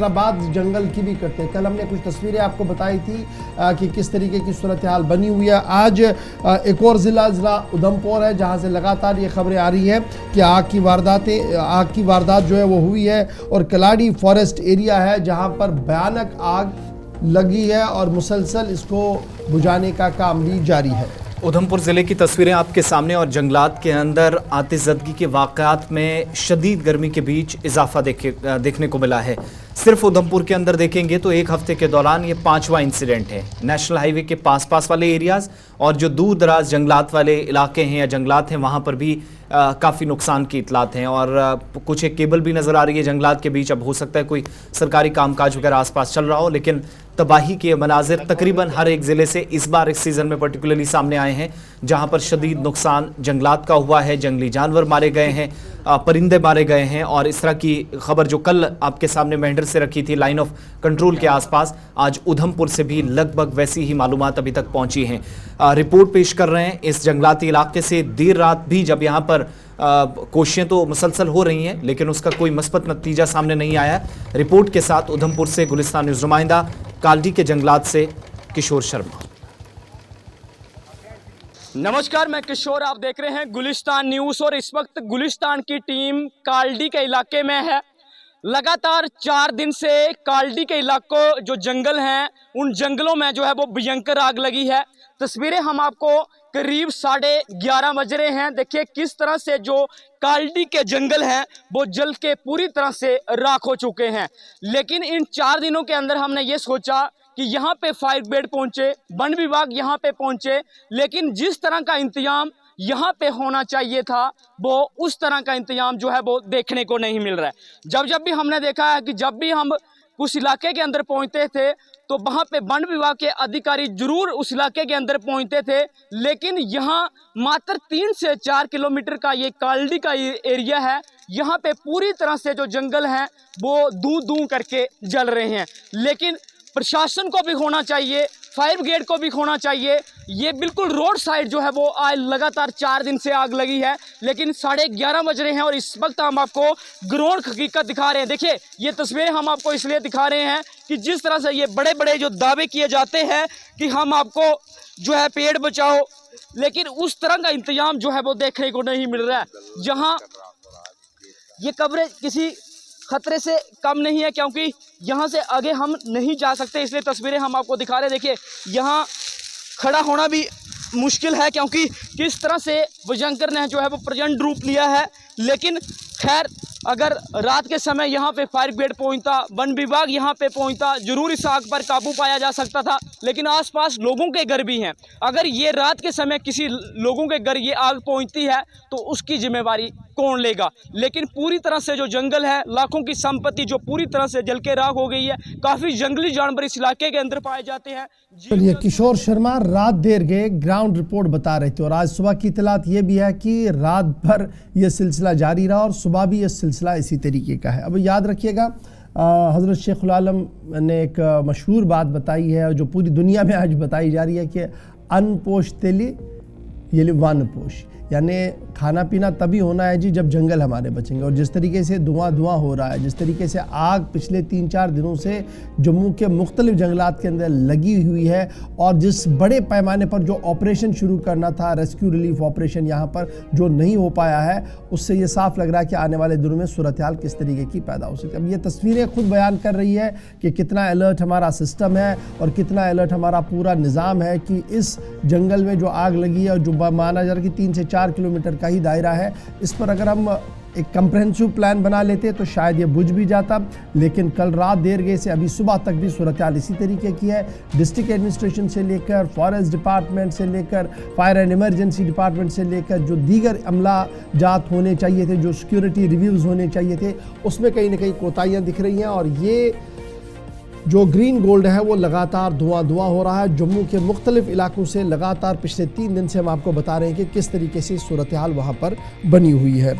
बात जंगल की भी करते हैं। कल हमने कुछ तस्वीरें आपको बताई थी कि किस तरीके की सूरत हाल बनी हुई है। आज एक और ज़िला उधमपुर है जहां से लगातार ये खबरें आ रही है कि आग की वारदात जो है वो हुई है और कलाड़ी फॉरेस्ट एरिया है जहां पर भयानक आग लगी है और मुसलसल इसको बुझाने का काम भी जारी है। उधमपुर ज़िले की तस्वीरें आपके सामने और जंगलात के अंदर आतिशज़दगी के वाक़यात में शदीद गर्मी के बीच इजाफा देखने को मिला है। सिर्फ उधमपुर के अंदर देखेंगे तो एक हफ्ते के दौरान ये 5वां इंसिडेंट है। नेशनल हाईवे के पास वाले एरियाज़ और जो दूर दराज जंगलात वाले इलाके हैं या जंगलात हैं वहाँ पर भी काफ़ी नुकसान की इतलात हैं और कुछ एक केबल भी नज़र आ रही है जंगलात के बीच। अब हो सकता है कोई सरकारी कामकाज वगैरह आसपास चल रहा हो, लेकिन तबाही के मनाजिर तकरीबन हर एक ज़िले से इस बार इस सीज़न में पर्टिकुलरली सामने आए हैं जहां पर शदीद नुकसान जंगलात का हुआ है। जंगली जानवर मारे गए हैं, परिंदे मारे गए हैं और इस तरह की खबर जो कल आपके सामने मेंढर से रखी थी लाइन ऑफ कंट्रोल के आसपास, आज उधमपुर से भी लगभग वैसी ही मालूमात अभी तक पहुंची हैं। रिपोर्ट पेश कर रहे हैं इस जंगलाती इलाके से। देर रात भी जब यहाँ पर कोशिशें तो मुसलसल हो रही हैं लेकिन उसका कोई मस्बत नतीजा सामने नहीं आया। रिपोर्ट के साथ उधमपुर से गुलिस्तान न्यूज़ नुमाइंदा काल्डी के जंगलात से किशोर शर्मा। नमस्कार, मैं किशोर, आप देख रहे हैं गुलिस्तान न्यूज़ और इस वक्त गुलिस्तान की टीम काल्डी के इलाके में है। लगातार 4 दिन से काल्डी के इलाकों जो जंगल हैं उन जंगलों में जो है वो भयंकर आग लगी है। तस्वीरें हम आपको करीब 11:30 बज रहे हैं। देखिए किस तरह से जो काल्डी के जंगल हैं वो जल के पूरी तरह से राख हो चुके हैं। लेकिन इन 4 दिनों के अंदर हमने ये सोचा कि यहाँ पे फायर ब्रिगेड पहुँचे, वन विभाग यहाँ पे पहुँचे, लेकिन जिस तरह का इंतजाम यहाँ पे होना चाहिए था वो उस तरह का इंतजाम जो है वो देखने को नहीं मिल रहा है। जब भी हमने देखा है कि जब भी हम उस इलाके के अंदर पहुँचते थे तो वहाँ पे वन विभाग के अधिकारी जरूर उस इलाके के अंदर पहुँचते थे, लेकिन यहाँ मात्र 3 से 4 किलोमीटर का ये काल्डी का एरिया है। यहाँ पे पूरी तरह से जो जंगल हैं वो दूं करके जल रहे हैं। लेकिन प्रशासन को भी होना चाहिए, फायर ब्रिगेड को भी होना चाहिए। ये बिल्कुल रोड साइड जो है वो आज लगातार 4 दिन से आग लगी है, लेकिन 11:30 बज रहे हैं और इस वक्त हम आपको ग्राउंड हकीकत दिखा रहे हैं। देखिए ये तस्वीरें हम आपको इसलिए दिखा रहे हैं कि जिस तरह से ये बड़े बड़े जो दावे किए जाते हैं कि हम आपको जो है पेड़ बचाओ, लेकिन उस तरह का इंतजाम जो है वो देखने को नहीं मिल रहा है। जहाँ ये कवरेज किसी खतरे से कम नहीं है क्योंकि यहाँ से आगे हम नहीं जा सकते, इसलिए तस्वीरें हम आपको दिखा रहे हैं। देखिए यहाँ खड़ा होना भी मुश्किल है क्योंकि किस तरह से भयंकर ने जो है वो प्रचंड रूप लिया है। लेकिन खैर अगर रात के समय यहाँ पे फायर ब्रिगेड पहुँचता, वन विभाग यहाँ पे पहुँचता, जरूर इस आग पर काबू पाया जा सकता था। लेकिन आसपास लोगों के घर भी हैं, अगर ये रात के समय किसी लोगों के घर ये आग पहुँचती है तो उसकी जिम्मेवारी कौन लेगा। लेकिन पूरी तरह से जो जंगल है, लाखों की संपत्ति जो पूरी तरह से जल के राख हो गई है। काफ़ी जंगली जानवर इस इलाके के अंदर पाए जाते हैं। चलिए, किशोर शर्मा रात देर गए ग्राउंड रिपोर्ट बता रहे थे और आज सुबह की इतलात ये भी है कि रात भर ये सिलसिला जारी रहा और सुबह भी ये सिलसिला इसी तरीके का है। अब याद रखिएगा हज़रत शेखुल आलम ने एक मशहूर बात बताई है जो पूरी दुनिया में आज बताई जा रही है कि अनपोश तेली ये वन पोश, यानी खाना पीना तभी होना है जी जब जंगल हमारे बचेंगे। और जिस तरीके से धुआं हो रहा है, जिस तरीके से आग पिछले 3-4 दिनों से जम्मू के मुख्तलिफ जंगलात के अंदर लगी हुई है और जिस बड़े पैमाने पर जो ऑपरेशन शुरू करना था, रेस्क्यू रिलीफ ऑपरेशन, यहाँ पर जो नहीं हो पाया है, उससे ये साफ लग रहा है कि आने वाले दिनों में सूरत हाल किस तरीके की पैदा हो सकती है। अब ये तस्वीरें खुद बयान कर रही है कि कितना अलर्ट हमारा सिस्टम है और कितना अलर्ट हमारा पूरा निज़ाम है कि इस जंगल में जो आग लगी है और जो माना जा रहा है कि 3 से 4 किलोमीटर का ही दायरा है, इस पर अगर हम एक कंप्रहेंसिव प्लान बना लेते तो शायद ये बुझ भी जाता। लेकिन कल रात देर गए से अभी सुबह तक भी सूरत हाल इसी तरीके की है। डिस्ट्रिक्ट एडमिनिस्ट्रेशन से लेकर फॉरेस्ट डिपार्टमेंट से लेकर फायर एंड इमरजेंसी डिपार्टमेंट से लेकर जो दीगर अमला जात होने चाहिए थे, जो सिक्योरिटी रिव्यूज़ होने चाहिए थे, उसमें कहीं ना कहीं कोताहियाँ दिख रही हैं और ये जो ग्रीन गोल्ड है वो लगातार धुआं हो रहा है। जम्मू के मुख्तलिफ इलाकों से लगातार पिछले 3 दिन से हम आपको बता रहे हैं कि किस तरीके से सूरत हाल वहाँ पर बनी हुई है।